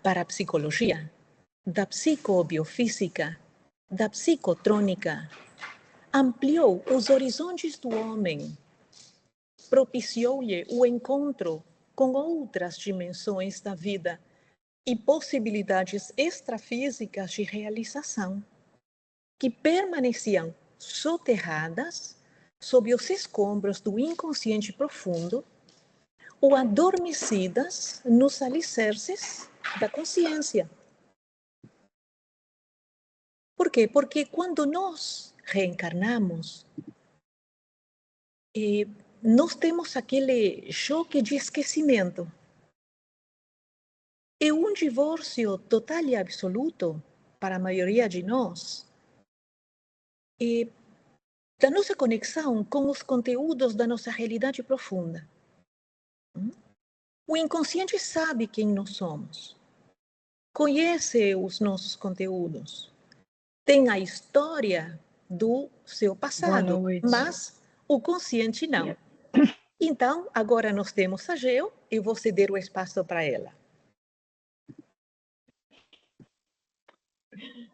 parapsicologia, da psicobiofísica, da psicotrônica, ampliou os horizontes do homem, propiciou-lhe o encontro com outras dimensões da vida e possibilidades extrafísicas de realização, que permaneciam soterradas sob os escombros do inconsciente profundo ou adormecidas nos alicerces da consciência. Por quê? Porque quando nós reencarnamos, nós temos aquele choque de esquecimento. É um divórcio total e absoluto, para a maioria de nós, da nossa conexão com os conteúdos da nossa realidade profunda. O inconsciente sabe quem nós somos, conhece os nossos conteúdos, tem a história do seu passado, mas o consciente não. Então, agora nós temos a Geo e vou ceder o espaço para ela.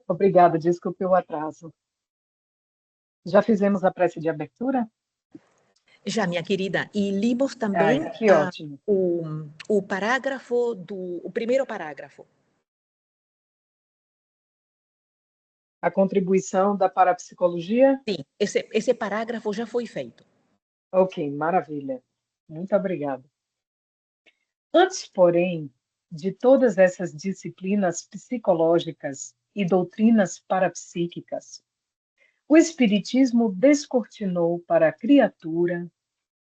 Obrigada, desculpe o atraso. Já fizemos a prece de abertura? Já, minha querida, e limos também que ótimo. o parágrafo o primeiro parágrafo. A contribuição da parapsicologia? Sim, esse parágrafo já foi feito. Ok, maravilha. Muito obrigada. Antes, porém, de todas essas disciplinas psicológicas e doutrinas parapsíquicas, o Espiritismo descortinou para a criatura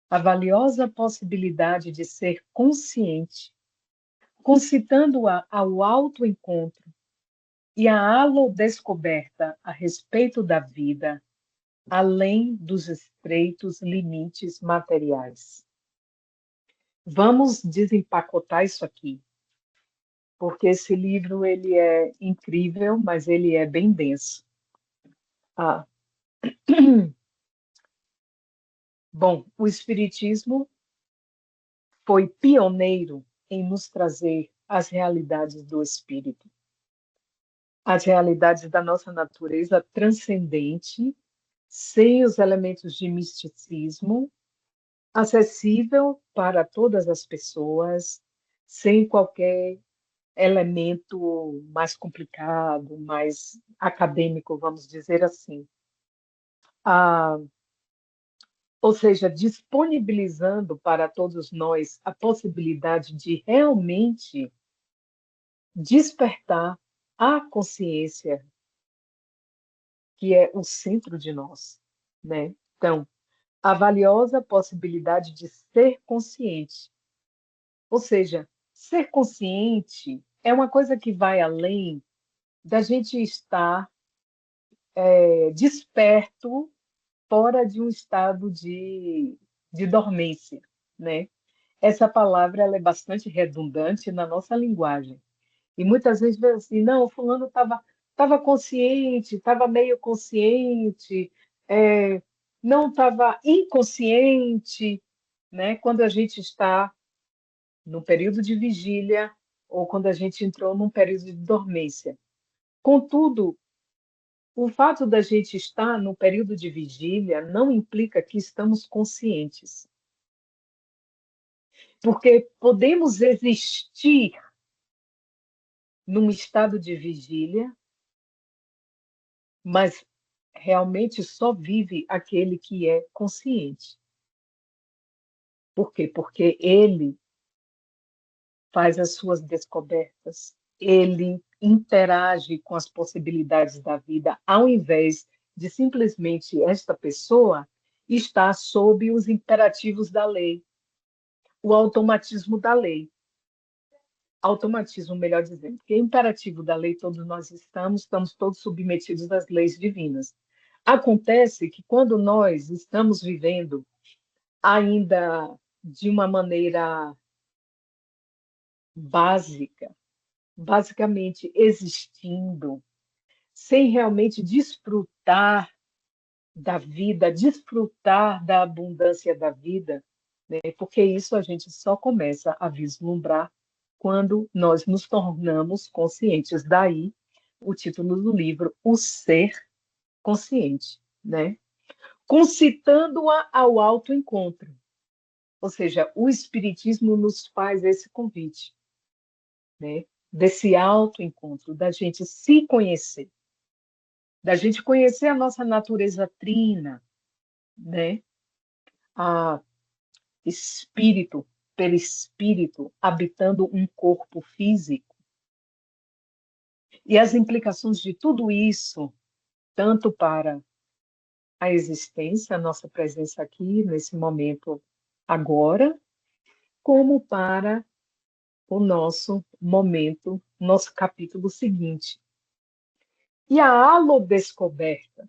a valiosa possibilidade de ser consciente, concitando-a ao autoencontro e à alodescoberta a respeito da vida, além dos estreitos limites materiais. Vamos desempacotar isso aqui, porque esse livro ele é incrível, mas ele é bem denso. Bom, o Espiritismo foi pioneiro em nos trazer as realidades do espírito, as realidades da nossa natureza transcendente, sem os elementos de misticismo, acessível para todas as pessoas, sem qualquer elemento mais complicado, mais acadêmico, vamos dizer assim. Ou seja, disponibilizando para todos nós a possibilidade de realmente despertar a consciência, que é o centro de nós, né? Então, a valiosa possibilidade de ser consciente. Ou seja, ser consciente é uma coisa que vai além da gente estar desperto fora de um estado de dormência, né? Essa palavra ela é bastante redundante na nossa linguagem. E muitas vezes vê assim, não, o fulano estava consciente, estava meio consciente, não estava inconsciente, né? Quando a gente está no período de vigília ou quando a gente entrou num período de dormência. Contudo, o fato da gente estar no período de vigília não implica que estamos conscientes. Porque podemos existir num estado de vigília, mas realmente só vive aquele que é consciente. Por quê? Porque ele faz as suas descobertas, ele interage com as possibilidades da vida, ao invés de simplesmente esta pessoa estar sob os imperativos da lei, o automatismo da lei. Automatismo, melhor dizendo, porque imperativo da lei todos nós estamos todos submetidos às leis divinas. Acontece que quando nós estamos vivendo ainda de uma maneira básica, basicamente existindo, sem realmente desfrutar da vida, desfrutar da abundância da vida, né? Porque isso a gente só começa a vislumbrar quando nós nos tornamos conscientes. Daí o título do livro, O Ser Consciente, né? Concitando-a ao autoencontro. Ou seja, o Espiritismo nos faz esse convite, né? Desse autoencontro, da gente se conhecer, da gente conhecer a nossa natureza trina, né? A espírito, perispírito, habitando um corpo físico. E as implicações de tudo isso, tanto para a existência, a nossa presença aqui, nesse momento, agora, como para o nosso momento, nosso capítulo seguinte. E a alodescoberta.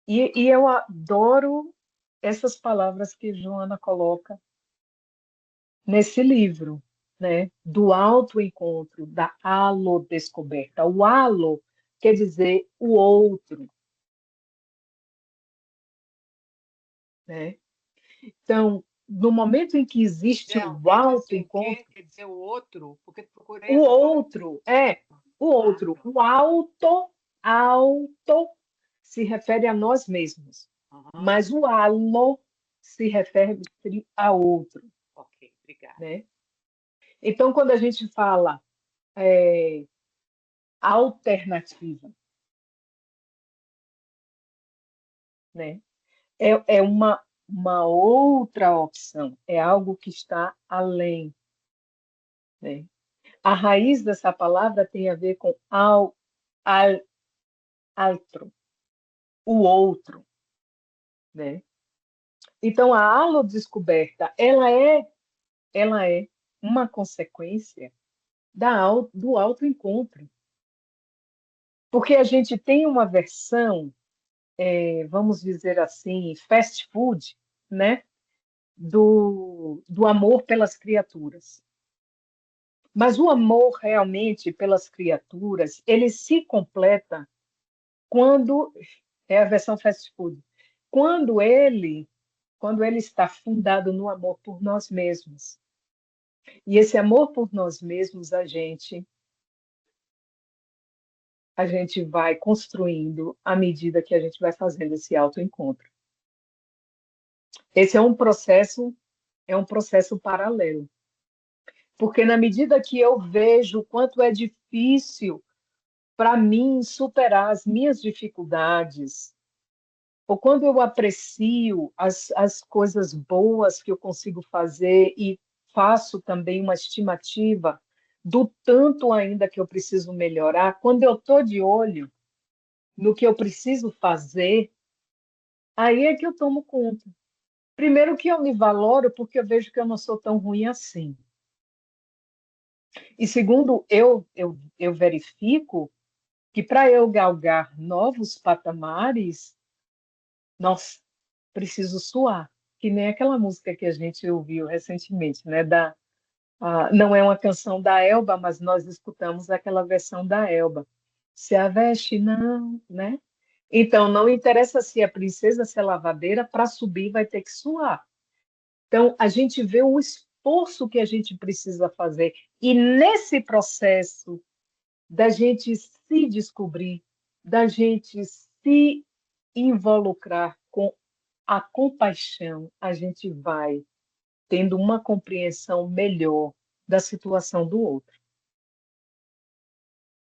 E eu adoro essas palavras que Joana coloca nesse livro, né? Do autoencontro, da alodescoberta. O alo quer dizer o outro, né? Então, no momento em que existe o autoencontro, quer dizer o outro, porque procurei o outro, o outro, o auto se refere a nós mesmos, mas o alo se refere a outro. Ok, obrigada. Né? Então, quando a gente fala alternativa, né? É uma outra opção, é algo que está além. Né? A raiz dessa palavra tem a ver com altro, o outro. Né? Então, a alodescoberta, ela é uma consequência do autoencontro. Porque a gente tem uma versão, vamos dizer assim, fast food, né? Do amor pelas criaturas. Mas o amor realmente pelas criaturas, ele se completa quando é a versão fast food, quando ele está fundado no amor por nós mesmos. E esse amor por nós mesmos a gente vai construindo à medida que a gente vai fazendo esse autoencontro. Esse é um processo paralelo. Porque na medida que eu vejo o quanto é difícil para mim superar as minhas dificuldades, ou quando eu aprecio as coisas boas que eu consigo fazer e faço também uma estimativa do tanto ainda que eu preciso melhorar, quando eu estou de olho no que eu preciso fazer, aí é que eu tomo conta. Primeiro que eu me valoro porque eu vejo que eu não sou tão ruim assim. E segundo, eu verifico que para eu galgar novos patamares, nossa, preciso suar. Que nem aquela música que a gente ouviu recentemente, né? Não é uma canção da Elba, mas nós escutamos aquela versão da Elba. Se a veste, não, né? Então, não interessa se é princesa, se é lavadeira, para subir vai ter que suar. Então, a gente vê o esforço que a gente precisa fazer. E nesse processo da gente se descobrir, da gente se involucrar com a compaixão, a gente vai tendo uma compreensão melhor da situação do outro.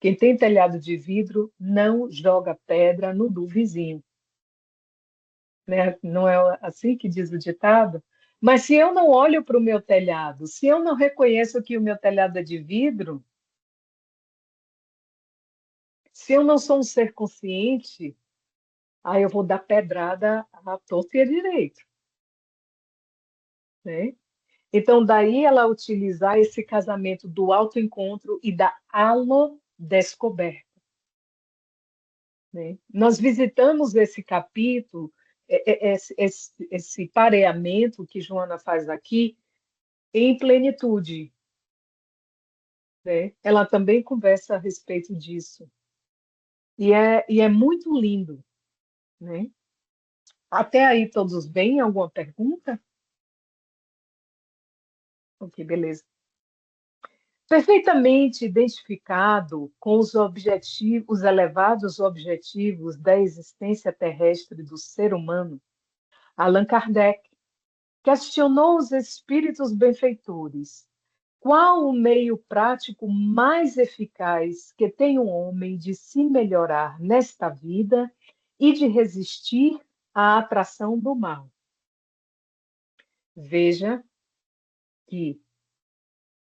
Quem tem telhado de vidro não joga pedra no do vizinho. Né? Não é assim que diz o ditado? Mas se eu não olho para o meu telhado, se eu não reconheço que o meu telhado é de vidro, se eu não sou um ser consciente, aí eu vou dar pedrada à torta e à direita. Né? Então, daí ela utilizar esse casamento do autoencontro e da alodescoberta. Né? Nós visitamos esse capítulo, esse pareamento que Joana faz aqui, em plenitude. Né? Ela também conversa a respeito disso. E é muito lindo. Né? Até aí, todos bem? Alguma pergunta? Ok, beleza. Perfeitamente identificado com os elevados objetivos da existência terrestre do ser humano, Allan Kardec questionou os espíritos benfeitores. Qual o meio prático mais eficaz que tem o homem de se melhorar nesta vida e de resistir à atração do mal? Veja que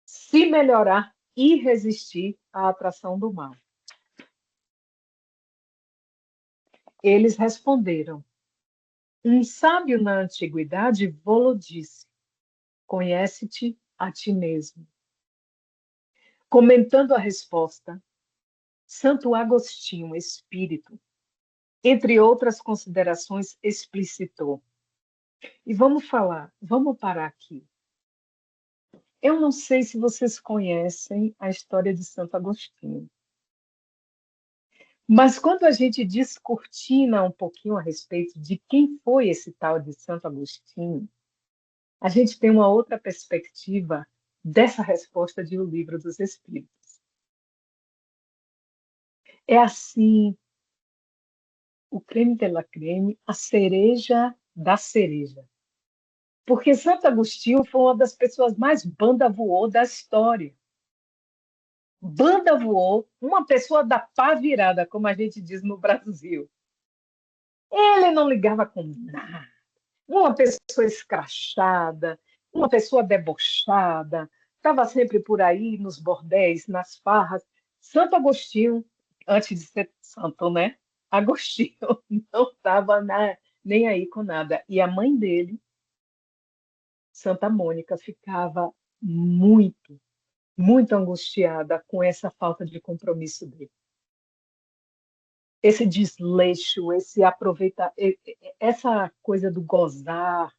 se melhorar e resistir à atração do mal. Eles responderam: um sábio na antiguidade vô-lo disse: conhece-te a ti mesmo. Comentando a resposta, Santo Agostinho, espírito, entre outras considerações, explicitou. E vamos parar aqui. Eu não sei se vocês conhecem a história de Santo Agostinho. Mas quando a gente descortina um pouquinho a respeito de quem foi esse tal de Santo Agostinho, a gente tem uma outra perspectiva dessa resposta de O Livro dos Espíritos. É assim, o creme de la creme, a cereja da cereja. Porque Santo Agostinho foi uma das pessoas mais banda voou da história. Banda voou, uma pessoa da pá virada, como a gente diz no Brasil. Ele não ligava com nada. Uma pessoa escrachada, uma pessoa debochada, estava sempre por aí nos bordéis, nas farras. Santo Agostinho, antes de ser santo, né? Agostinho não estava nem aí com nada. E a mãe dele, Santa Mônica, ficava muito, muito angustiada com essa falta de compromisso dele. Esse desleixo, esse aproveitar, essa coisa do gozar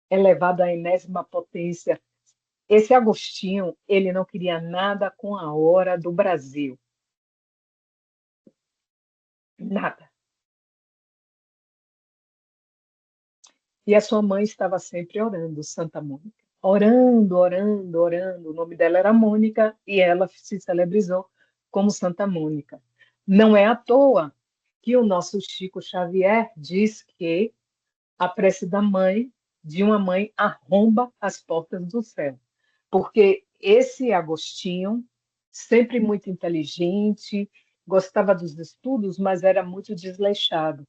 elevado à enésima potência. Esse Agostinho, ele não queria nada com a hora do Brasil. Nada. E a sua mãe estava sempre orando, Santa Mônica. Orando, orando, orando. O nome dela era Mônica e ela se celebrizou como Santa Mônica. Não é à toa que o nosso Chico Xavier diz que a prece da mãe, de uma mãe, arromba as portas do céu. Porque esse Agostinho, sempre muito inteligente, gostava dos estudos, mas era muito desleixado.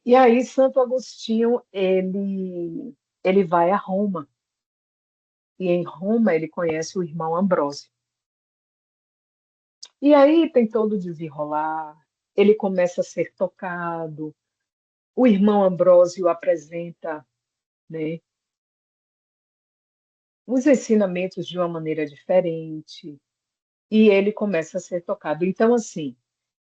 E aí Santo Agostinho, ele vai a Roma. E em Roma ele conhece o irmão Ambrósio. E aí tem todo o desenrolar, ele começa a ser tocado, o irmão Ambrósio apresenta, né, os ensinamentos de uma maneira diferente, e ele começa a ser tocado. Então, assim,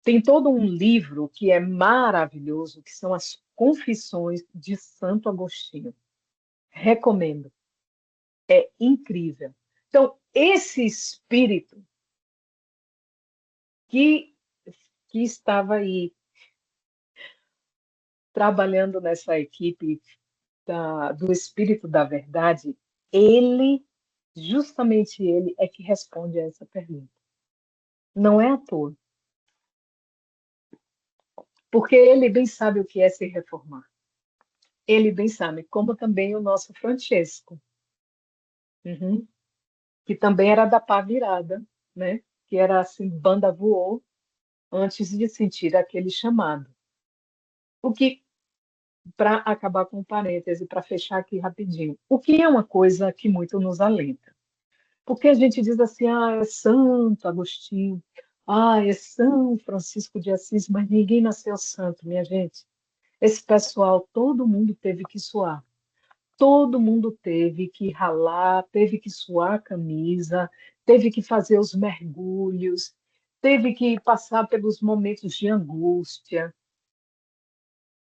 tem todo um livro que é maravilhoso, que são as Confissões de Santo Agostinho. Recomendo. É incrível. Então, esse espírito que, que estava aí trabalhando nessa equipe do Espírito da Verdade, justamente ele é que responde a essa pergunta. Não é à toa. Porque ele bem sabe o que é se reformar. Ele bem sabe, como também o nosso Francesco, que também era da pá virada, né? Que era assim, banda voou antes de sentir aquele chamado. O que, para acabar com o parêntese, para fechar aqui rapidinho, o que é uma coisa que muito nos alenta? Porque a gente diz assim, é Santo Agostinho, é São Francisco de Assis, mas ninguém nasceu santo, minha gente. Esse pessoal, todo mundo teve que suar. Todo mundo teve que ralar, teve que suar a camisa, teve que fazer os mergulhos, teve que passar pelos momentos de angústia.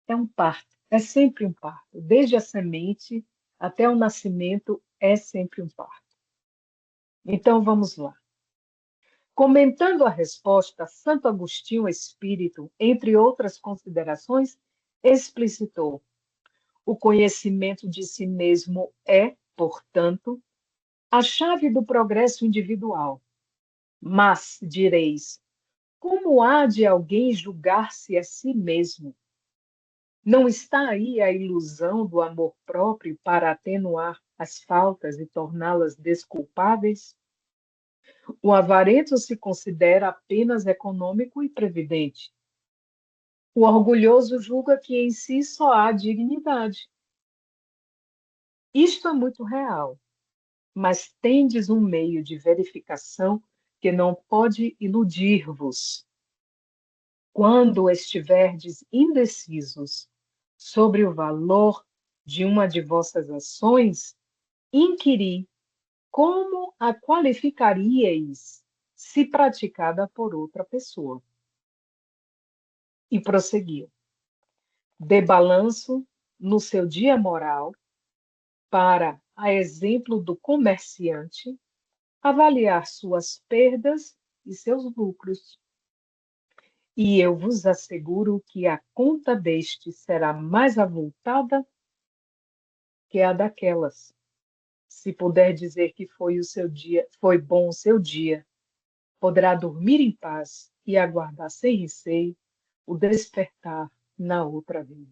É um parto, é sempre um parto. Desde a semente até o nascimento, é sempre um parto. Então, vamos lá. Comentando a resposta, Santo Agostinho Espírito, entre outras considerações, explicitou: o conhecimento de si mesmo é, portanto, a chave do progresso individual. Mas, direis, como há de alguém julgar-se a si mesmo? Não está aí a ilusão do amor próprio para atenuar as faltas e torná-las desculpáveis? O avarento se considera apenas econômico e previdente. O orgulhoso julga que em si só há dignidade. Isto é muito real, mas tendes um meio de verificação que não pode iludir-vos. Quando estiverdes indecisos sobre o valor de uma de vossas ações, inquiri como a qualificaríeis se praticada por outra pessoa. E prosseguiu. Dê balanço no seu dia moral para, a exemplo do comerciante, avaliar suas perdas e seus lucros. E eu vos asseguro que a conta deste será mais avultada que a daquelas. Se puder dizer que foi o seu dia, foi bom o seu dia, poderá dormir em paz e aguardar sem receio o despertar na outra vida.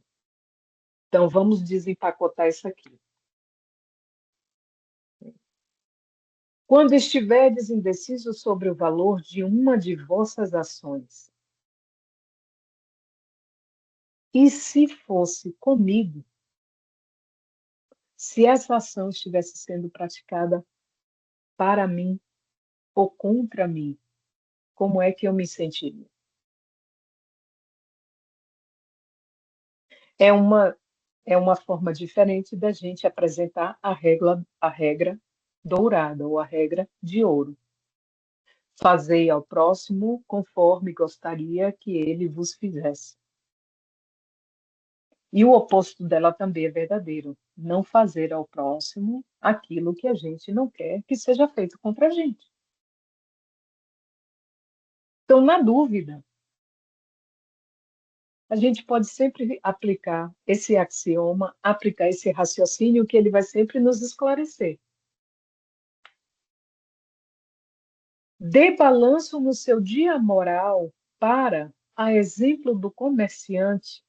Então, vamos desempacotar isso aqui. Quando estiverdes indecisos sobre o valor de uma de vossas ações, e se fosse comigo, se essa ação estivesse sendo praticada para mim ou contra mim, como é que eu me sentiria? É uma forma diferente da gente apresentar a regra dourada ou a regra de ouro. Fazei ao próximo conforme gostaria que ele vos fizesse. E o oposto dela também é verdadeiro. Não fazer ao próximo aquilo que a gente não quer que seja feito contra a gente. Então, na dúvida, a gente pode sempre aplicar esse axioma, aplicar esse raciocínio que ele vai sempre nos esclarecer. Dê balanço no seu dia moral para, a exemplo do comerciante,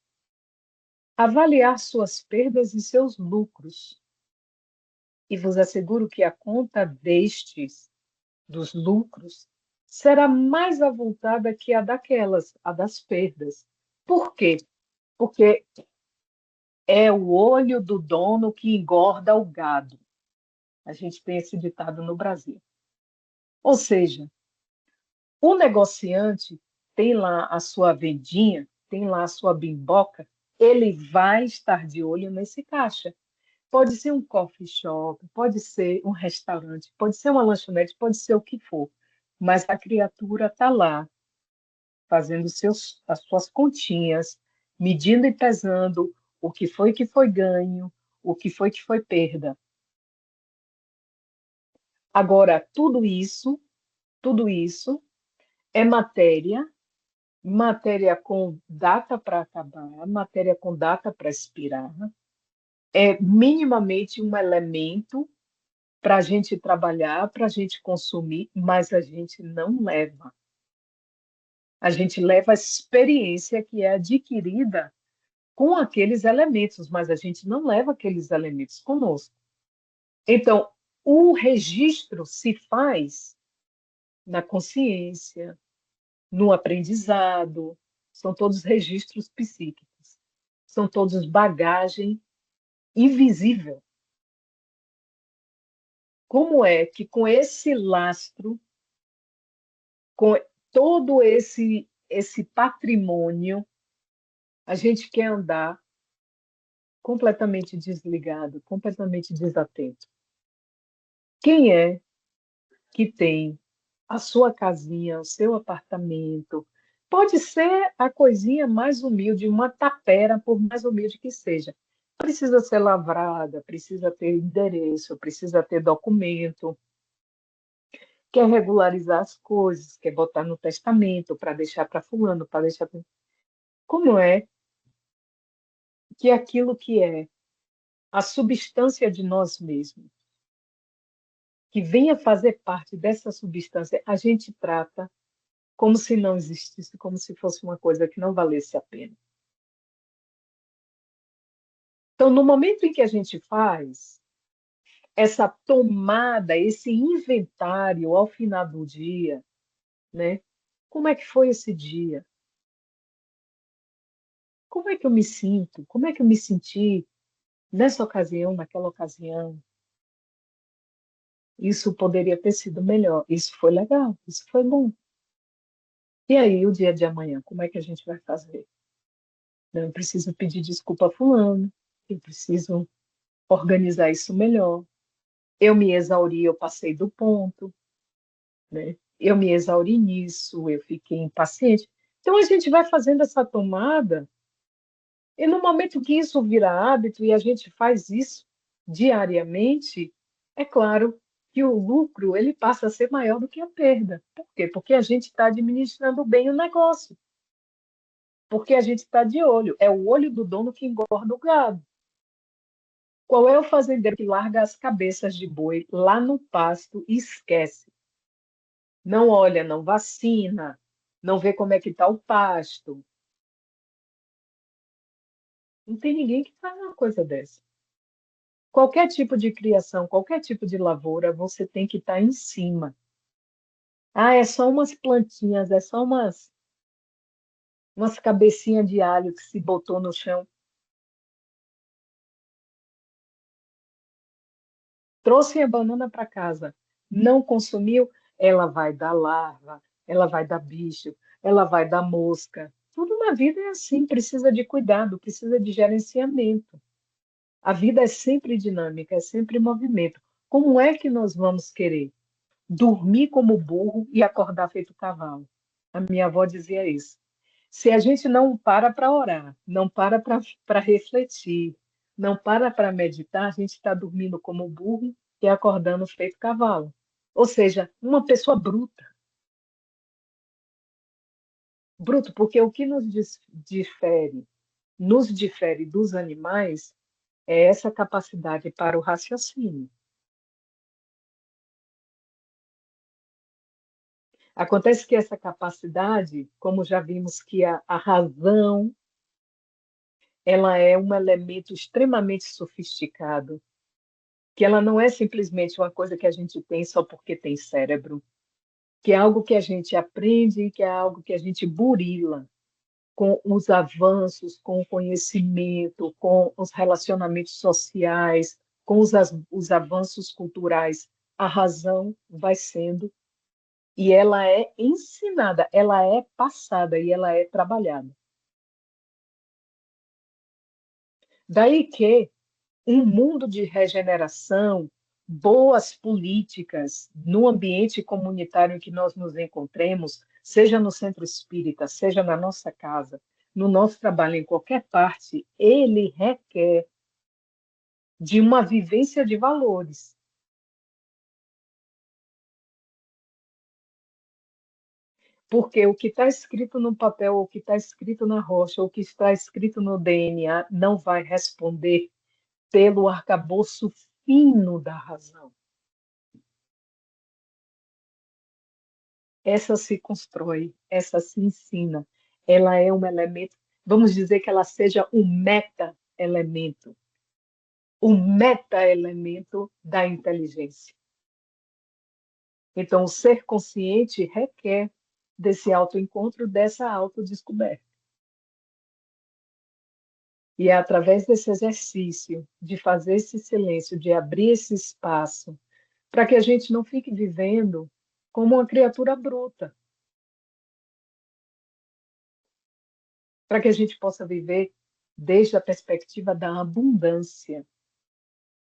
avaliar suas perdas e seus lucros. E vos asseguro que a conta destes, dos lucros, será mais avultada que a daquelas, a das perdas. Por quê? Porque é o olho do dono que engorda o gado. A gente tem esse ditado no Brasil. Ou seja, o negociante tem lá a sua vendinha, tem lá a sua bimboca, ele vai estar de olho nesse caixa. Pode ser um coffee shop, pode ser um restaurante, pode ser uma lanchonete, pode ser o que for. Mas a criatura está lá, fazendo as suas continhas, medindo e pesando o que foi ganho, o que foi perda. Agora, tudo isso é matéria com data para acabar, matéria com data para expirar, é minimamente um elemento para a gente trabalhar, para a gente consumir, mas a gente não leva. A gente leva a experiência que é adquirida com aqueles elementos, mas a gente não leva aqueles elementos conosco. Então, o registro se faz na consciência, no aprendizado, são todos registros psíquicos, são todos bagagem invisível. Como é que com esse lastro, com todo esse patrimônio, a gente quer andar completamente desligado, completamente desatento? Quem é que tem a sua casinha, o seu apartamento? Pode ser a coisinha mais humilde, uma tapera, por mais humilde que seja. Precisa ser lavrada, precisa ter endereço, precisa ter documento, quer regularizar as coisas, quer botar no testamento para deixar para fulano, para deixar para... Como é que aquilo que é a substância de nós mesmos, que venha fazer parte dessa substância, a gente trata como se não existisse, como se fosse uma coisa que não valesse a pena. Então, no momento em que a gente faz essa tomada, esse inventário ao final do dia, né? Como é que foi esse dia? Como é que eu me sinto? Como é que eu me senti nessa ocasião, naquela ocasião? Isso poderia ter sido melhor. Isso foi legal, isso foi bom. E aí, o dia de amanhã, como é que a gente vai fazer? Eu preciso pedir desculpa a fulano, eu preciso organizar isso melhor. Eu me exauri, eu passei do ponto, né? Eu me exauri nisso, eu fiquei impaciente. Então, a gente vai fazendo essa tomada, e no momento que isso vira hábito e a gente faz isso diariamente, é claro que o lucro ele passa a ser maior do que a perda. Por quê? Porque a gente está administrando bem o negócio. Porque a gente está de olho. É o olho do dono que engorda o gado. Qual é o fazendeiro que larga as cabeças de boi lá no pasto e esquece? Não olha, não vacina, não vê como é que está o pasto. Não tem ninguém que faz uma coisa dessa. Qualquer tipo de criação, qualquer tipo de lavoura, você tem que estar em cima. Ah, é só umas plantinhas, é só umas cabecinhas de alho que se botou no chão. Trouxe a banana para casa, não consumiu, ela vai dar larva, ela vai dar bicho, ela vai dar mosca. Tudo na vida é assim, precisa de cuidado, precisa de gerenciamento. A vida é sempre dinâmica, é sempre movimento. Como é que nós vamos querer dormir como burro e acordar feito cavalo? A minha avó dizia isso. Se a gente não para orar, não para refletir, não para meditar, a gente está dormindo como burro e acordando feito cavalo. Ou seja, uma pessoa bruta. Bruto, porque o que nos difere dos animais é essa capacidade para o raciocínio. Acontece que essa capacidade, como já vimos que a razão, ela é um elemento extremamente sofisticado, que ela não é simplesmente uma coisa que a gente tem só porque tem cérebro, que é algo que a gente aprende, que é algo que a gente burila com os avanços, com o conhecimento, com os relacionamentos sociais, com os avanços culturais. A razão vai sendo e ela é ensinada, ela é passada e ela é trabalhada. Daí que um mundo de regeneração, boas políticas no ambiente comunitário em que nós nos encontremos, seja no centro espírita, seja na nossa casa, no nosso trabalho, em qualquer parte, ele requer de uma vivência de valores. Porque o que está escrito no papel, o que está escrito na rocha, o que está escrito no DNA, não vai responder pelo arcabouço fino da razão. Essa se constrói, essa se ensina. Ela é um elemento, vamos dizer que ela seja um meta-elemento, o meta-elemento da inteligência. Então, o ser consciente requer desse autoencontro, dessa autodescoberta. E é através desse exercício, de fazer esse silêncio, de abrir esse espaço, para que a gente não fique vivendo como uma criatura bruta, para que a gente possa viver desde a perspectiva da abundância,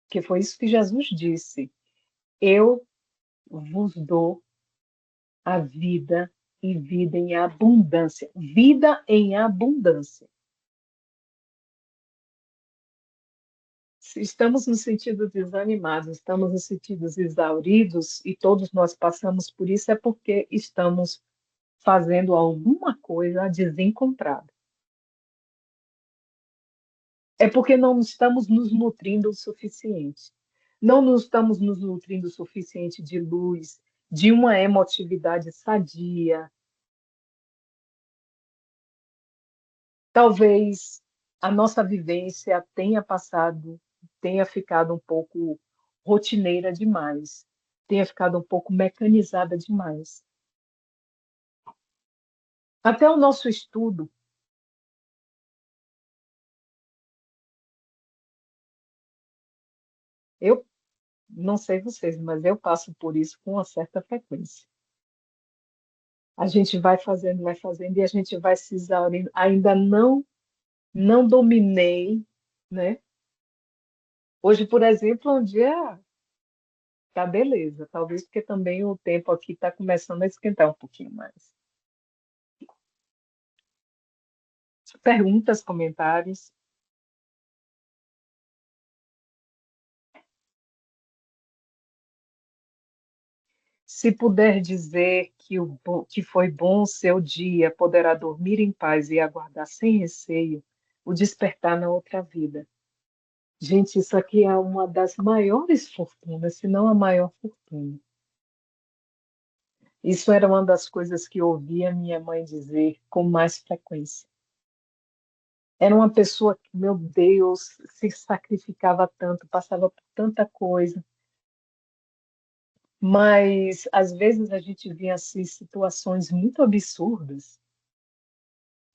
que foi isso que Jesus disse: eu vos dou a vida e vida em abundância. Vida em abundância. Se estamos nos sentidos desanimados, estamos nos sentidos exauridos, e todos nós passamos por isso, é porque estamos fazendo alguma coisa desencontrada. É porque não estamos nos nutrindo o suficiente. Não estamos nos nutrindo o suficiente de luz, de uma emotividade sadia. Talvez a nossa vivência tenha ficado um pouco rotineira demais, tenha ficado um pouco mecanizada demais. Até o nosso estudo, eu não sei vocês, mas eu passo por isso com uma certa frequência. A gente vai fazendo e a gente vai se exaurindo. Ainda não dominei, né? Hoje, por exemplo, um dia tá beleza. Talvez porque também o tempo aqui está começando a esquentar um pouquinho mais. Perguntas, comentários. Se puder dizer que foi bom o seu dia, poderá dormir em paz e aguardar sem receio o despertar na outra vida. Gente, isso aqui é uma das maiores fortunas, se não a maior fortuna. Isso era uma das coisas que eu ouvia minha mãe dizer com mais frequência. Era uma pessoa que, meu Deus, se sacrificava tanto, passava por tanta coisa, mas às vezes a gente via assim situações muito absurdas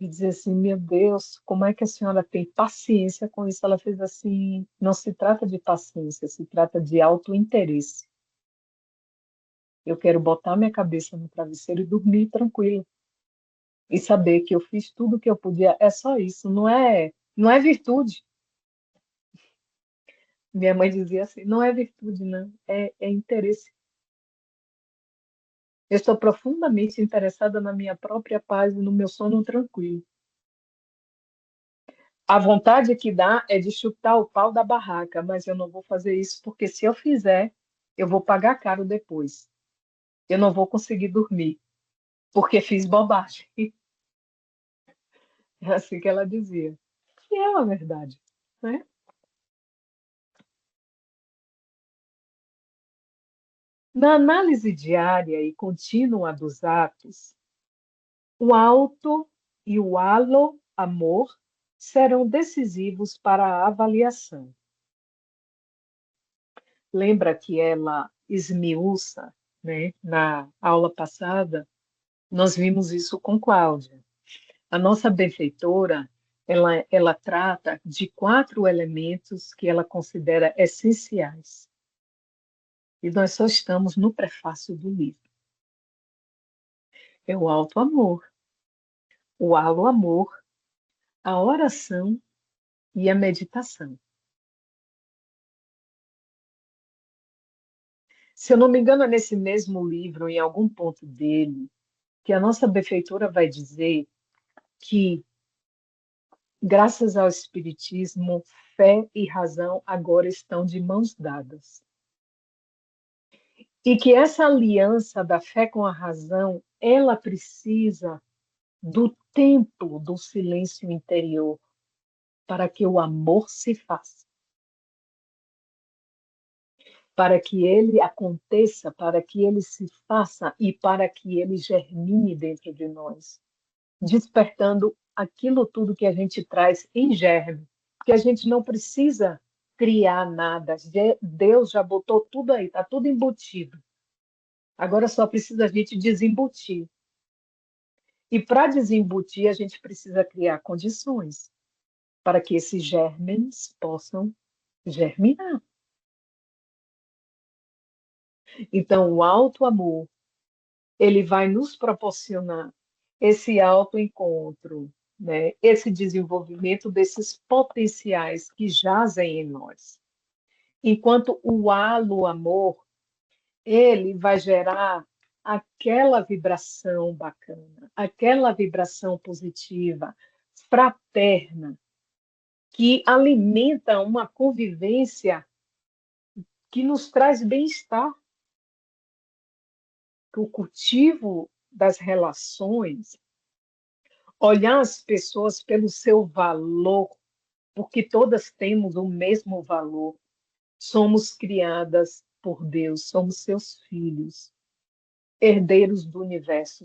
e dizia assim, meu Deus, como é que a senhora tem paciência com isso? Ela fez assim, não se trata de paciência, se trata de autointeresse. Eu quero botar minha cabeça no travesseiro e dormir tranquilo e saber que eu fiz tudo o que eu podia. É só isso, não é virtude. Minha mãe dizia assim, não é virtude, não, é interesse. Eu estou profundamente interessada na minha própria paz e no meu sono tranquilo. A vontade que dá é de chutar o pau da barraca, mas eu não vou fazer isso porque se eu fizer, eu vou pagar caro depois. Eu não vou conseguir dormir porque fiz bobagem. É assim que ela dizia. E é uma verdade, né? Na análise diária e contínua dos atos, o alto e o halo amor serão decisivos para a avaliação. Lembra que ela esmiuça, né? Na aula passada, nós vimos isso com Cláudia. A nossa benfeitora, ela trata de 4 elementos que ela considera essenciais. E nós só estamos no prefácio do livro. É o alto amor, o halo amor, a oração e a meditação. Se eu não me engano, é nesse mesmo livro, em algum ponto dele, que a nossa benfeitora vai dizer que, graças ao Espiritismo, fé e razão agora estão de mãos dadas. E que essa aliança da fé com a razão, ela precisa do tempo do silêncio interior para que o amor se faça, para que ele aconteça, para que ele se faça e para que ele germine dentro de nós, despertando aquilo tudo que a gente traz em germe, porque a gente não precisa criar nada, Deus já botou tudo aí, está tudo embutido. Agora só precisa a gente desembutir. E para desembutir, a gente precisa criar condições para que esses germes possam germinar. Então, o alto amor, ele vai nos proporcionar esse autoencontro, né? Esse desenvolvimento desses potenciais que jazem em nós. Enquanto o halo amor, ele vai gerar aquela vibração bacana, aquela vibração positiva, fraterna, que alimenta uma convivência que nos traz bem-estar. O cultivo das relações, olhar as pessoas pelo seu valor, porque todas temos o mesmo valor. Somos criadas por Deus, somos seus filhos, herdeiros do universo.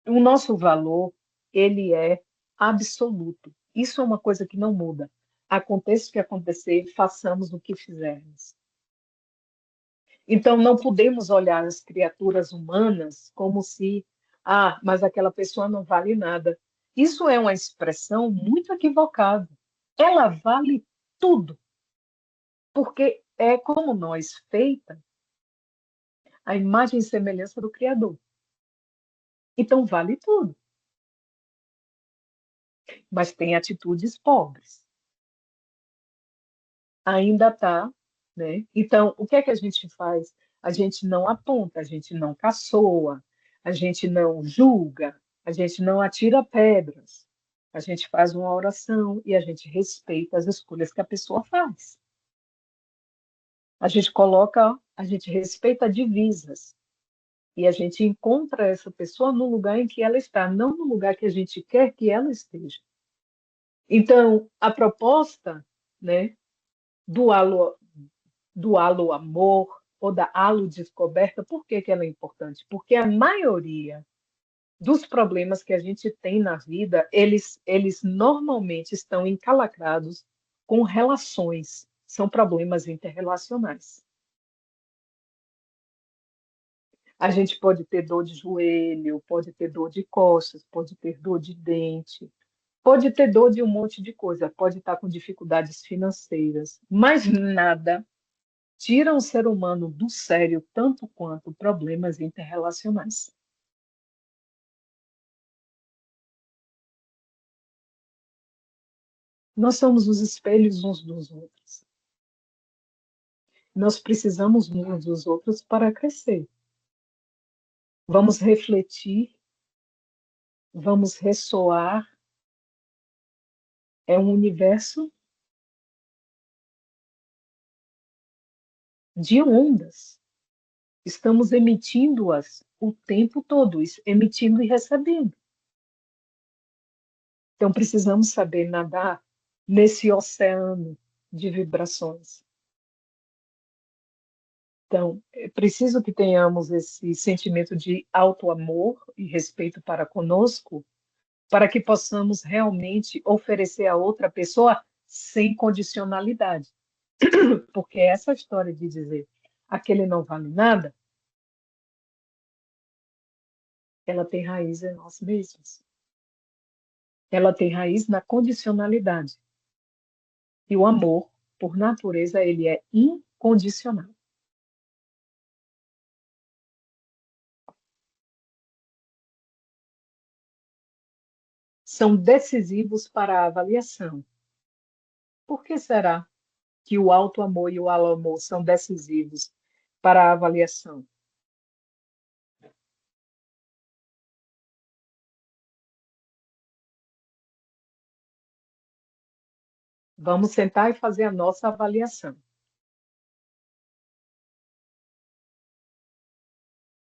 O nosso valor, ele é absoluto. Isso é uma coisa que não muda. Aconteça o que acontecer, façamos o que fizermos. Então, não podemos olhar as criaturas humanas como se, mas aquela pessoa não vale nada. Isso é uma expressão muito equivocada. Ela vale tudo, porque é como nós feita a imagem e semelhança do Criador. Então, vale tudo. Mas tem atitudes pobres. Ainda está, né? Então, o que é que a gente faz? A gente não aponta, a gente não caçoa, a gente não julga, a gente não atira pedras. A gente faz uma oração e a gente respeita as escolhas que a pessoa faz. A gente respeita divisas e a gente encontra essa pessoa no lugar em que ela está, não no lugar que a gente quer que ela esteja. Então, a proposta, né, do halo amor ou da halo descoberta, por que que ela é importante? Porque a maioria dos problemas que a gente tem na vida, eles normalmente estão encalacrados com relações, são problemas interrelacionais. A gente pode ter dor de joelho, pode ter dor de costas, pode ter dor de dente, pode ter dor de um monte de coisa, pode estar com dificuldades financeiras, mas nada tira um ser humano do sério tanto quanto problemas interrelacionais. Nós somos os espelhos uns dos outros. Nós precisamos uns dos outros para crescer. Vamos refletir, vamos ressoar. É um universo de ondas. Estamos emitindo-as o tempo todo, emitindo e recebendo. Então, precisamos saber nadar nesse oceano de vibrações. Então, é preciso que tenhamos esse sentimento de auto-amor e respeito para conosco, para que possamos realmente oferecer a outra pessoa sem condicionalidade. Porque essa história de dizer aquele não vale nada, ela tem raiz em nós mesmos. Ela tem raiz na condicionalidade. E o amor, por natureza, ele é incondicional. São decisivos para a avaliação. Por que será que o auto-amor e o alo-amor são decisivos para a avaliação? Vamos sentar e fazer a nossa avaliação.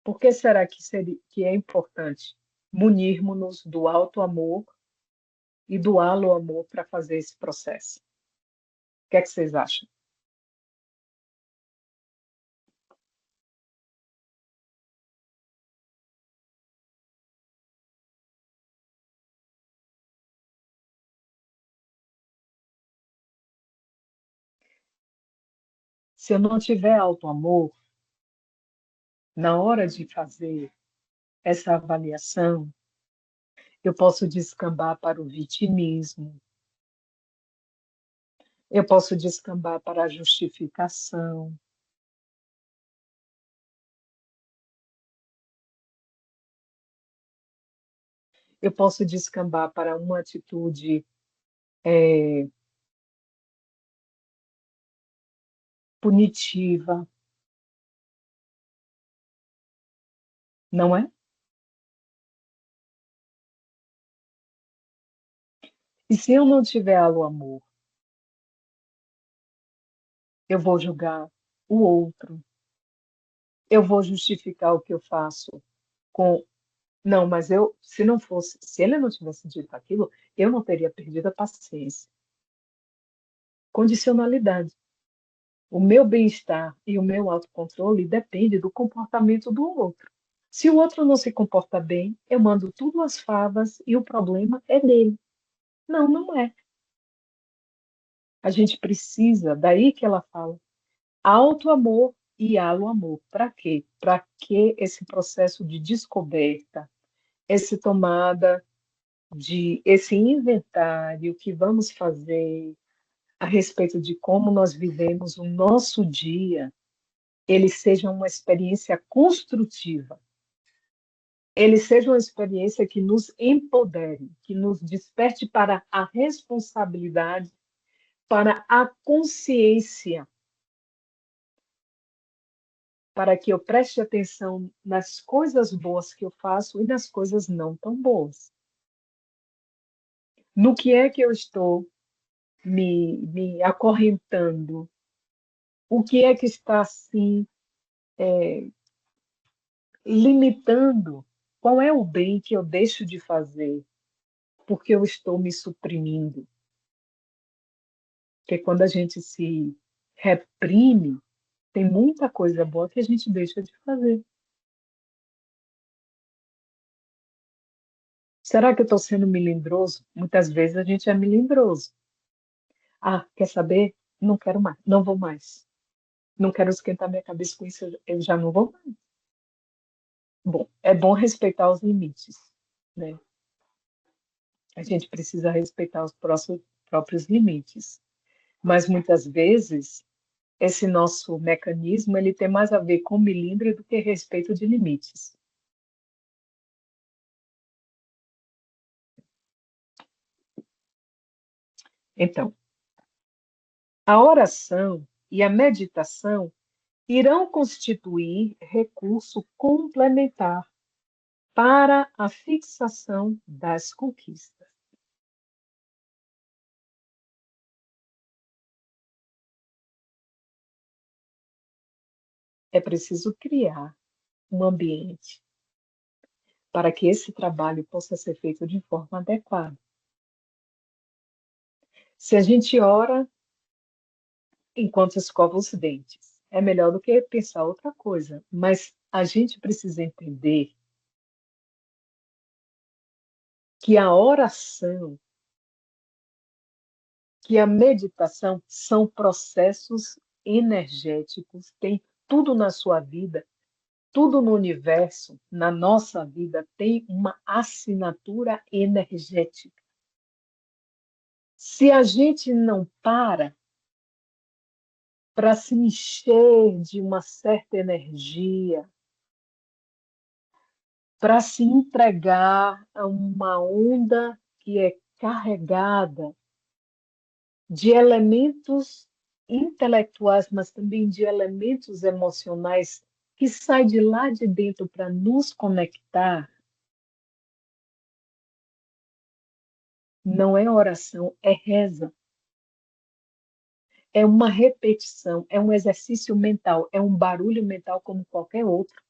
Por que será que é importante munirmos-nos do auto-amor e do alo-amor para fazer esse processo? O que é que vocês acham? Se eu não tiver auto-amor, na hora de fazer essa avaliação, eu posso descambar para o vitimismo, eu posso descambar para a justificação, eu posso descambar para uma atitude punitiva, não é? E se eu não tiver alo-amor, eu vou julgar o outro, eu vou justificar o que eu faço com não, mas se não fosse, se ele não tivesse dito aquilo, eu não teria perdido a paciência. Condicionalidade. O meu bem-estar e o meu autocontrole depende do comportamento do outro. Se o outro não se comporta bem, eu mando tudo às favas e o problema é dele. Não, não é. A gente precisa, daí que ela fala, auto-amor e alo-amor. Para quê? Para que esse processo de descoberta, essa tomada esse inventário que vamos fazer a respeito de como nós vivemos o nosso dia, ele seja uma experiência construtiva, ele seja uma experiência que nos empodere, que nos desperte para a responsabilidade, para a consciência, para que eu preste atenção nas coisas boas que eu faço e nas coisas não tão boas. No que é que eu estou me acorrentando? O que é que está assim limitando? Qual é o bem que eu deixo de fazer porque eu estou me suprimindo? Porque quando a gente se reprime, tem muita coisa boa que a gente deixa de fazer. Será que eu estou sendo melindroso? Muitas vezes a gente é melindroso. Ah, quer saber? Não quero mais, não vou mais. Não quero esquentar minha cabeça com isso, eu já não vou mais. Bom, é bom respeitar os limites, né? A gente precisa respeitar os próprios limites. Mas muitas vezes esse nosso mecanismo ele tem mais a ver com melindre do que respeito de limites. Então, a oração e a meditação irão constituir recurso complementar para a fixação das conquistas. É preciso criar um ambiente para que esse trabalho possa ser feito de forma adequada. Se a gente ora enquanto escova os dentes, é melhor do que pensar outra coisa, mas a gente precisa entender que a oração, que a meditação são processos energéticos, tem tudo na sua vida, tudo no universo, na nossa vida, tem uma assinatura energética. Se a gente não para se encher de uma certa energia, para se entregar a uma onda que é carregada de elementos intelectuais, mas também de elementos emocionais que sai de lá de dentro para nos conectar, não é oração, é reza. É uma repetição, é um exercício mental, é um barulho mental como qualquer outro.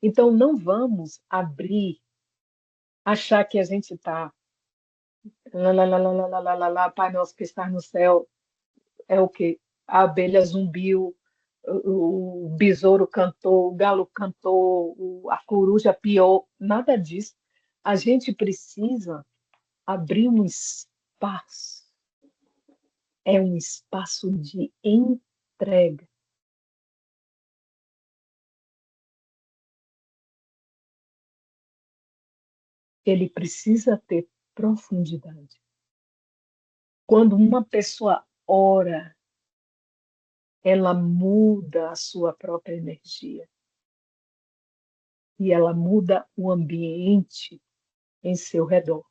Então, não vamos abrir, achar que a gente está lá, lá, lá, lá, lá, lá, lá, lá, lá, Pai nosso que está no céu, é o quê? A abelha zumbiu, o besouro cantou, o galo cantou, a coruja piou, nada disso. A gente precisa abrir um espaço, é um espaço de entrega. Ele precisa ter profundidade. Quando uma pessoa ora, ela muda a sua própria energia e ela muda o ambiente em seu redor.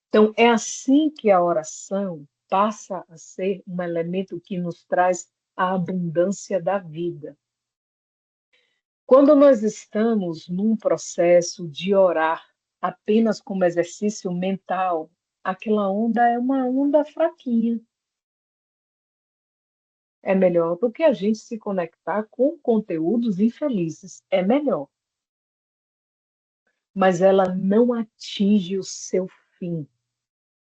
Então, é assim que a oração passa a ser um elemento que nos traz a abundância da vida. Quando nós estamos num processo de orar apenas como exercício mental, aquela onda é uma onda fraquinha. É melhor do que a gente se conectar com conteúdos infelizes. É melhor. Mas ela não atinge o seu fim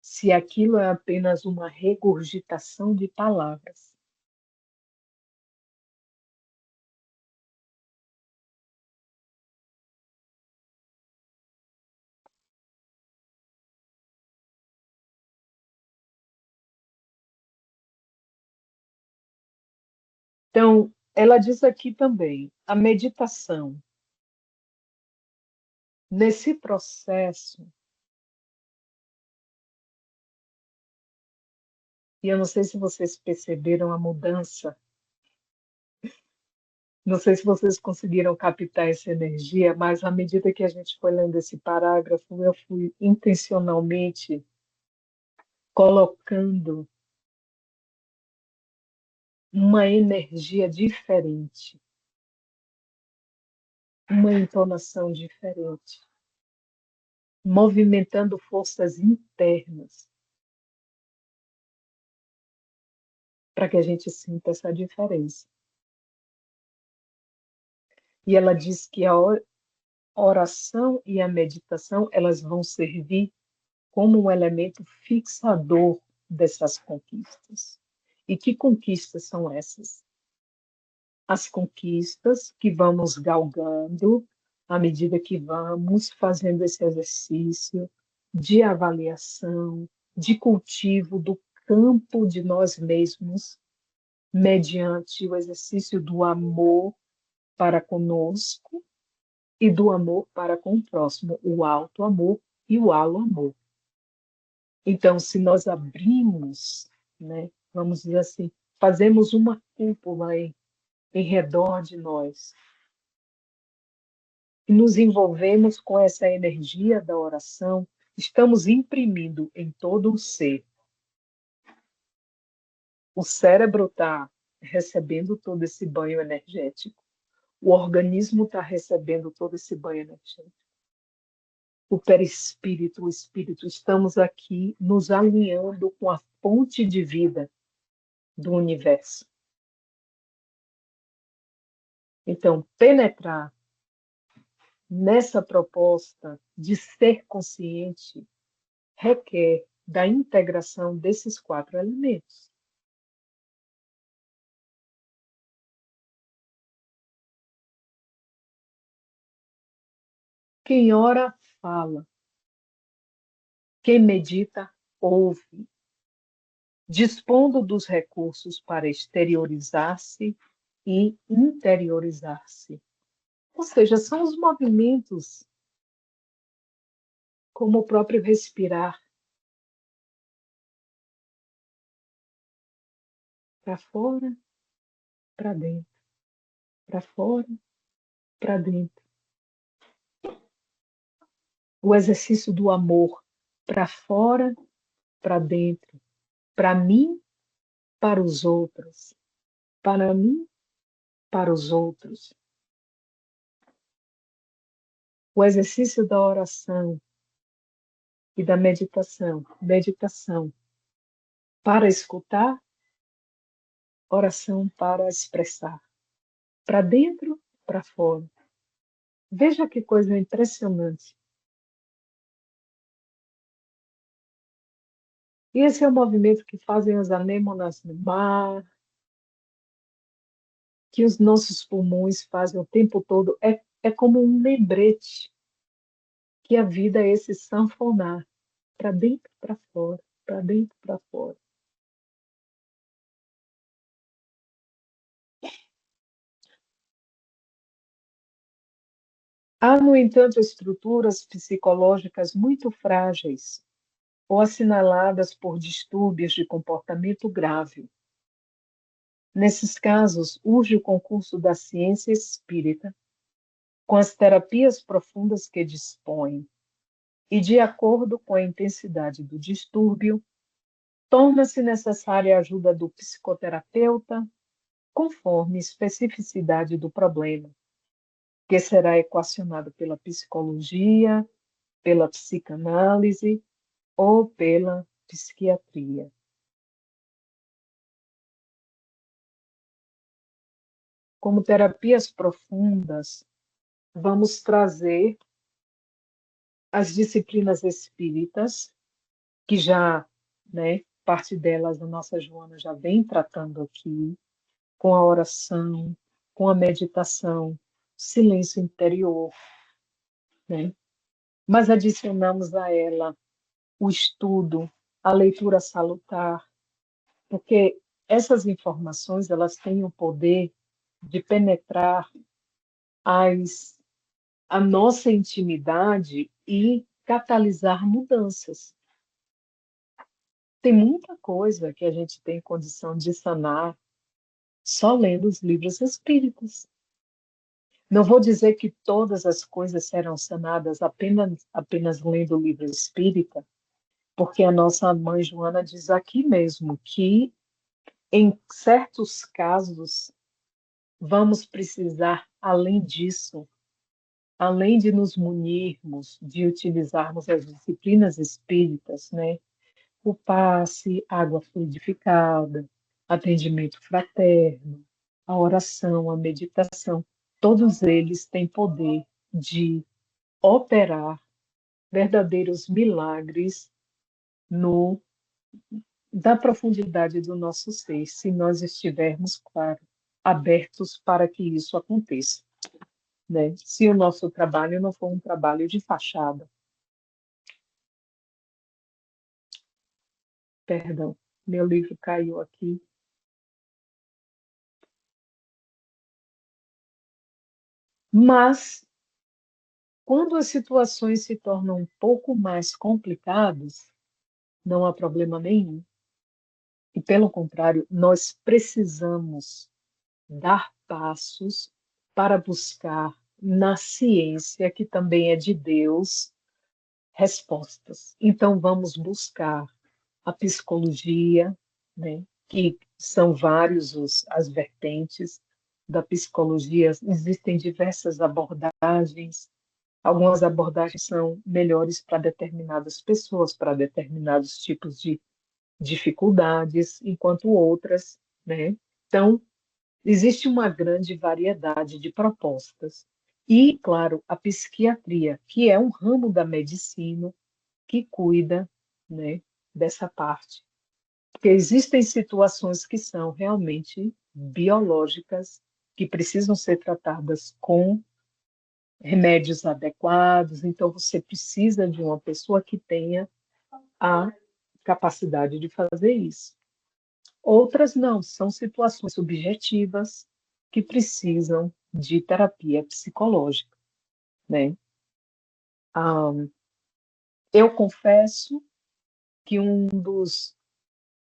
se aquilo é apenas uma regurgitação de palavras. Então, ela diz aqui também, a meditação, nesse processo, e eu não sei se vocês perceberam a mudança, não sei se vocês conseguiram captar essa energia, mas à medida que a gente foi lendo esse parágrafo, eu fui intencionalmente colocando uma energia diferente, uma entonação diferente, movimentando forças internas para que a gente sinta essa diferença. E ela diz que a oração e a meditação, elas vão servir como um elemento fixador dessas conquistas. E que conquistas são essas? As conquistas que vamos galgando à medida que vamos fazendo esse exercício de avaliação, de cultivo do campo de nós mesmos, mediante o exercício do amor para conosco e do amor para com o próximo, o alto amor e o alo amor. Então, se nós abrimos, né, vamos dizer assim, fazemos uma cúpula em redor de nós e nos envolvemos com essa energia da oração, estamos imprimindo em todo o ser. O cérebro está recebendo todo esse banho energético. O organismo está recebendo todo esse banho energético. O perispírito, o espírito, estamos aqui nos alinhando com a fonte de vida do universo. Então, penetrar nessa proposta de ser consciente requer da integração desses 4 elementos. Quem ora, fala. Quem medita, ouve. Dispondo dos recursos para exteriorizar-se e interiorizar-se. Ou seja, são os movimentos, como o próprio respirar, para fora, para dentro, para fora, para dentro. O exercício do amor, para fora, para dentro, para mim, para os outros, para mim, para os outros. O exercício da oração e da meditação. Meditação para escutar, oração para expressar. Para dentro, para fora. Veja que coisa impressionante. E esse é o movimento que fazem as anêmonas no mar, que os nossos pulmões fazem o tempo todo. É como um lembrete que a vida é esse sanfonar, para dentro, para fora, para dentro, para fora. Há, no entanto, estruturas psicológicas muito frágeis ou assinaladas por distúrbios de comportamento grave. Nesses casos, urge o concurso da ciência espírita, com as terapias profundas que dispõe, e, de acordo com a intensidade do distúrbio, torna-se necessária a ajuda do psicoterapeuta, conforme especificidade do problema, que será equacionado pela psicologia, pela psicanálise ou pela psiquiatria. Como terapias profundas, vamos trazer as disciplinas espíritas que já, né, parte delas a nossa Joana já vem tratando aqui, com a oração, com a meditação, silêncio interior, né? Mas adicionamos a ela o estudo, a leitura salutar, porque essas informações elas têm o poder de penetrar as, a nossa intimidade e catalisar mudanças. Tem muita coisa que a gente tem condição de sanar só lendo os livros espíritas. Não vou dizer que todas as coisas serão sanadas apenas lendo o livro espírita, porque a nossa mãe Joana diz aqui mesmo que, em certos casos, vamos precisar, além disso, além de nos munirmos, de utilizarmos as disciplinas espíritas, né? O passe, água fluidificada, atendimento fraterno, a oração, a meditação, todos eles têm poder de operar verdadeiros milagres no da profundidade do nosso ser, se nós estivermos, claro, abertos para que isso aconteça, né? Se o nosso trabalho não for um trabalho de fachada. Perdão, meu livro caiu aqui. Mas, quando as situações se tornam um pouco mais complicadas, não há problema nenhum. E, pelo contrário, nós precisamos dar passos para buscar na ciência, que também é de Deus, respostas. Então, vamos buscar a psicologia, né, que são vários as vertentes da psicologia, existem diversas abordagens, algumas abordagens são melhores para determinadas pessoas, para determinados tipos de dificuldades, enquanto outras, né? Então, existe uma grande variedade de propostas. E, claro, a psiquiatria, que é um ramo da medicina que cuida, né, dessa parte. Porque existem situações que são realmente biológicas, que precisam ser tratadas com remédios adequados, então você precisa de uma pessoa que tenha a capacidade de fazer isso. Outras não, são situações subjetivas que precisam de terapia psicológica, né? Ah, eu confesso que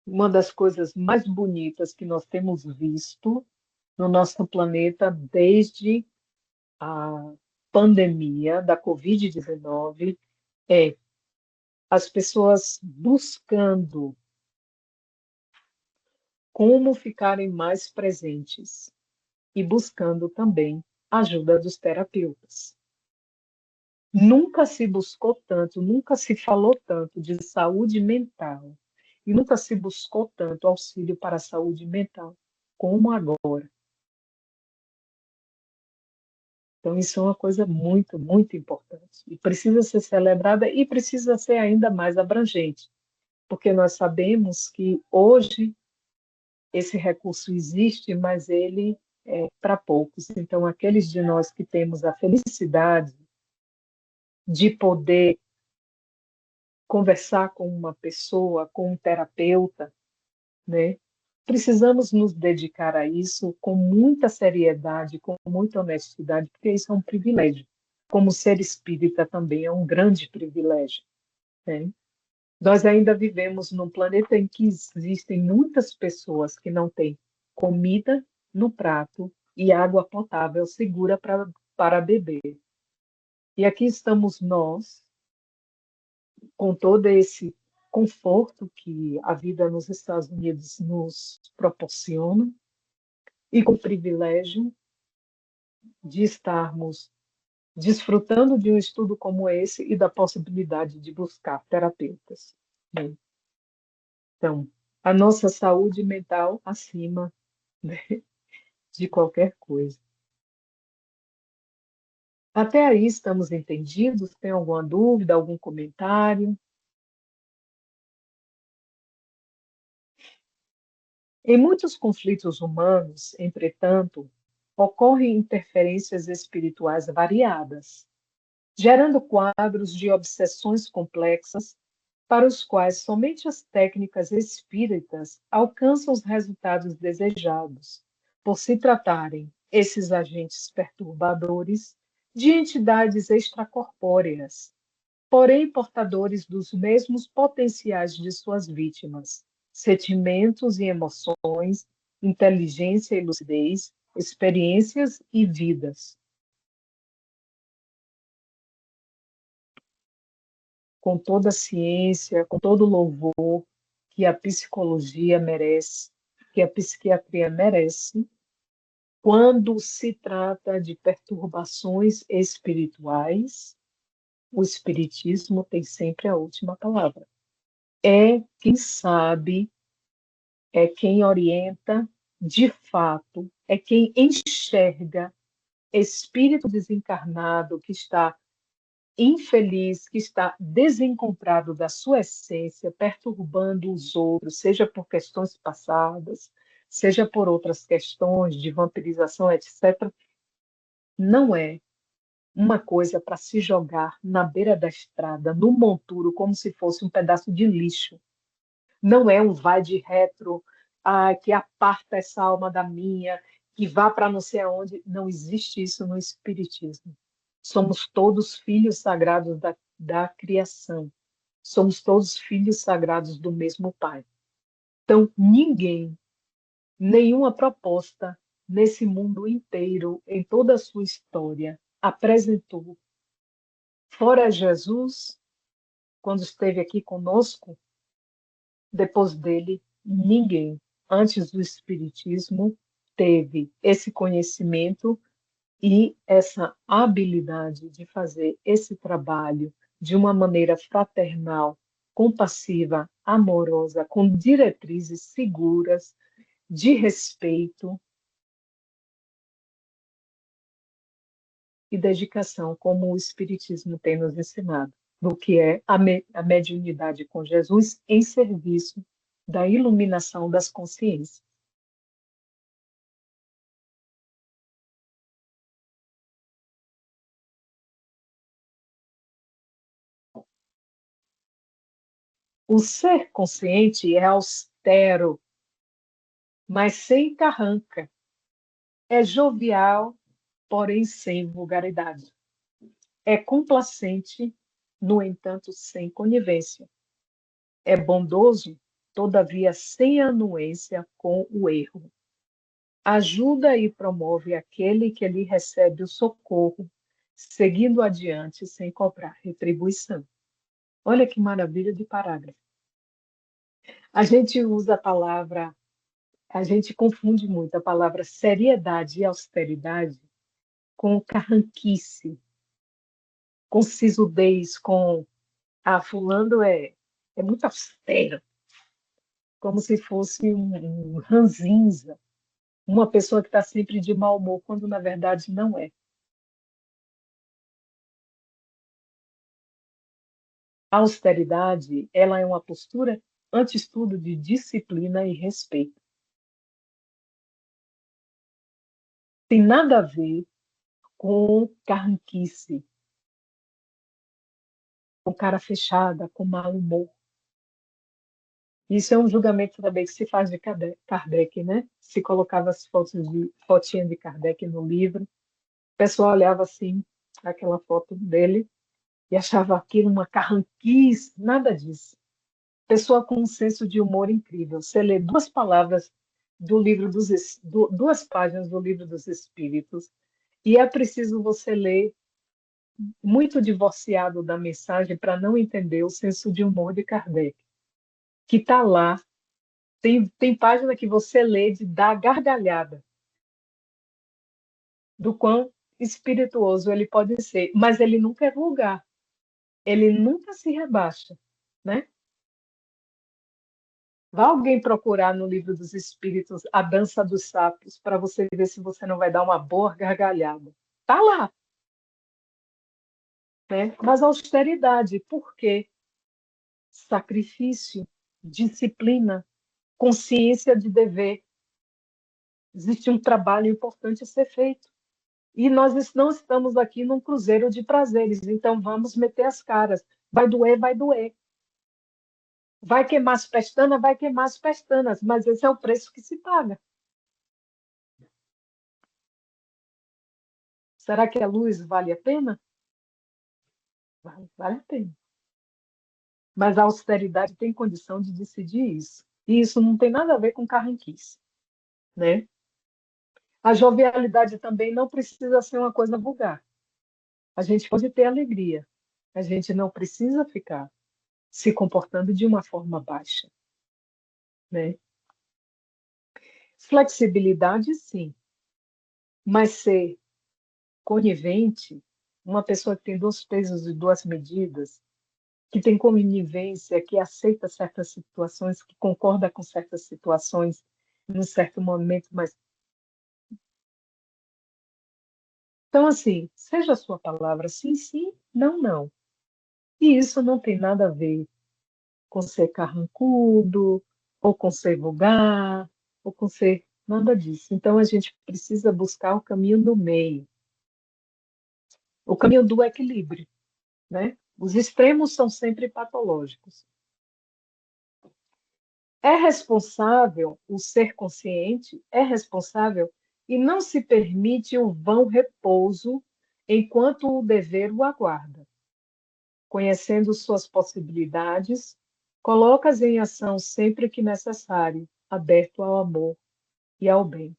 uma das coisas mais bonitas que nós temos visto no nosso planeta desde a pandemia da Covid-19 é as pessoas buscando como ficarem mais presentes e buscando também a ajuda dos terapeutas. Nunca se buscou tanto, nunca se falou tanto de saúde mental e nunca se buscou tanto auxílio para a saúde mental como agora. Então, isso é uma coisa muito, muito importante e precisa ser celebrada e precisa ser ainda mais abrangente, porque nós sabemos que hoje esse recurso existe, mas ele é para poucos. Então, aqueles de nós que temos a felicidade de poder conversar com uma pessoa, com um terapeuta, né? Precisamos nos dedicar a isso com muita seriedade, com muita honestidade, porque isso é um privilégio. Como ser espírita também é um grande privilégio, né? Nós ainda vivemos num planeta em que existem muitas pessoas que não têm comida no prato e água potável segura para beber. E aqui estamos nós, com todo esse conforto que a vida nos Estados Unidos nos proporciona e com o privilégio de estarmos desfrutando de um estudo como esse e da possibilidade de buscar terapeutas, né? Então, a nossa saúde mental acima, né, de qualquer coisa. Até aí estamos entendidos? Tem alguma dúvida, algum comentário? Em muitos conflitos humanos, entretanto, ocorrem interferências espirituais variadas, gerando quadros de obsessões complexas para os quais somente as técnicas espíritas alcançam os resultados desejados, por se tratarem esses agentes perturbadores de entidades extracorpóreas, porém portadores dos mesmos potenciais de suas vítimas, sentimentos e emoções, inteligência e lucidez, experiências e vidas. Com toda a ciência, com todo o louvor que a psicologia merece, que a psiquiatria merece, quando se trata de perturbações espirituais, o espiritismo tem sempre a última palavra. É quem sabe, é quem orienta de fato, é quem enxerga espírito desencarnado que está infeliz, que está desencontrado da sua essência, perturbando os outros, seja por questões passadas, seja por outras questões de vampirização, etc., não é uma coisa para se jogar na beira da estrada, no monturo, como se fosse um pedaço de lixo. Não é um vai de retro, que aparta essa alma da minha, que vá para não sei aonde. Não existe isso no Espiritismo. Somos todos filhos sagrados da criação. Somos todos filhos sagrados do mesmo Pai. Então, ninguém, nenhuma proposta nesse mundo inteiro, em toda a sua história, apresentou, fora Jesus, quando esteve aqui conosco, depois dele, ninguém, antes do Espiritismo, teve esse conhecimento e essa habilidade de fazer esse trabalho de uma maneira fraternal, compassiva, amorosa, com diretrizes seguras, de respeito e dedicação, como o Espiritismo tem nos ensinado, do que é a mediunidade com Jesus em serviço da iluminação das consciências. O ser consciente é austero, mas sem carranca. É jovial, porém sem vulgaridade. É complacente, no entanto, sem conivência. É bondoso, todavia sem anuência com o erro. Ajuda e promove aquele que lhe recebe o socorro, seguindo adiante sem cobrar retribuição. Olha que maravilha de parágrafo. A gente usa a palavra, a gente confunde muito a palavra seriedade e austeridade com carranquice, com sisudez, com fulano é muito austero, como se fosse um ranzinza, uma pessoa que está sempre de mau humor, quando na verdade não é. A austeridade, ela é uma postura, antes tudo, de disciplina e respeito. Tem nada a ver com carranquice, com cara fechada, com mau humor. Isso é um julgamento também que se faz de Kardec, né? Se colocava as fotinhas de Kardec no livro, o pessoal olhava assim, aquela foto dele, e achava aquilo uma carranquice, nada disso. Pessoa com um senso de humor incrível. Você lê duas palavras do livro duas páginas do livro dos Espíritos, e é preciso você ler muito divorciado da mensagem para não entender o senso de humor de Kardec, que está lá. Tem página que você lê de dar gargalhada do quão espirituoso ele pode ser, mas ele nunca é vulgar, ele nunca se rebaixa, né? Vá alguém procurar no livro dos Espíritos A Dança dos Sapos para você ver se você não vai dar uma boa gargalhada. Tá lá, né? Mas austeridade, por quê? Sacrifício, disciplina, consciência de dever. Existe um trabalho importante a ser feito. E nós não estamos aqui num cruzeiro de prazeres, então vamos meter as caras. Vai doer, vai doer. Vai queimar as pestanas, vai queimar as pestanas, mas esse é o preço que se paga. Será que a luz vale a pena? Vale a pena. Mas a austeridade tem condição de decidir isso. E isso não tem nada a ver com carranquice, né? A jovialidade também não precisa ser uma coisa vulgar. A gente pode ter alegria. A gente não precisa ficar se comportando de uma forma baixa, né? Flexibilidade, sim. Mas ser conivente, uma pessoa que tem 2 pesos e 2 medidas, que tem conivência, que aceita certas situações, que concorda com certas situações num certo momento, mas então assim, seja a sua palavra sim, sim, não, não. E isso não tem nada a ver com ser carrancudo, ou com ser vulgar, ou com ser nada disso. Então a gente precisa buscar o caminho do meio, o caminho do equilíbrio, né? Os extremos são sempre patológicos. É responsável o ser consciente, é responsável e não se permite o vão repouso enquanto o dever o aguarda. Conhecendo suas possibilidades, coloca-as em ação sempre que necessário, aberto ao amor e ao bem.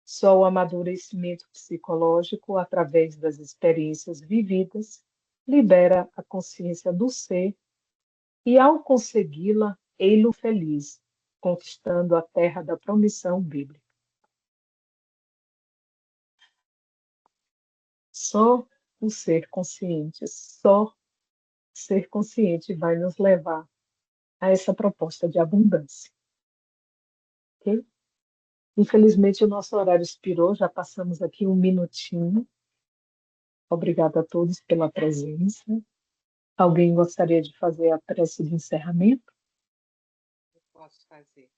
Só o amadurecimento psicológico, através das experiências vividas, libera a consciência do ser e, ao consegui-la, ei-lo feliz, conquistando a terra da promissão bíblica. Só o ser consciente, só ser consciente vai nos levar a essa proposta de abundância. Ok? Infelizmente, o nosso horário expirou, já passamos aqui 1 minutinho. Obrigada a todos pela presença. Alguém gostaria de fazer a prece de encerramento? Eu posso fazer.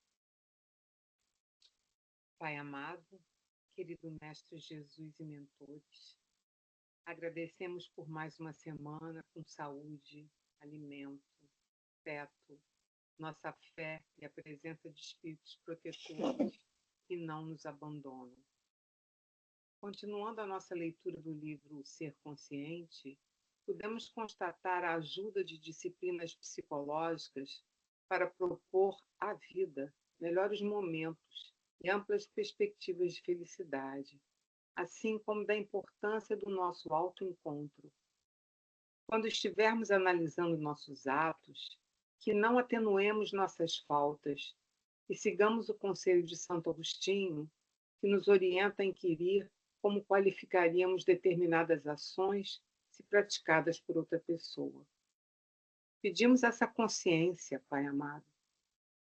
Pai amado, querido Mestre Jesus e mentores, agradecemos por mais uma semana com saúde, alimento, teto, nossa fé e a presença de espíritos protetores que não nos abandonam. Continuando a nossa leitura do livro O Ser Consciente, podemos constatar a ajuda de disciplinas psicológicas para propor à vida melhores momentos e amplas perspectivas de felicidade, assim como da importância do nosso autoencontro. Quando estivermos analisando nossos atos, que não atenuemos nossas faltas e sigamos o conselho de Santo Agostinho, que nos orienta a inquirir como qualificaríamos determinadas ações se praticadas por outra pessoa. Pedimos essa consciência, Pai amado,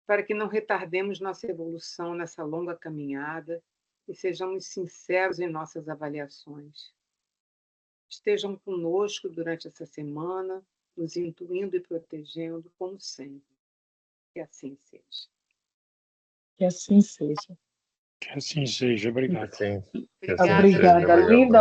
para que não retardemos nossa evolução nessa longa caminhada e sejamos sinceros em nossas avaliações. Estejam conosco durante essa semana, nos intuindo e protegendo, como sempre. Que assim seja. Que assim seja. Que assim seja. Obrigado. Obrigada, Obrigada, linda.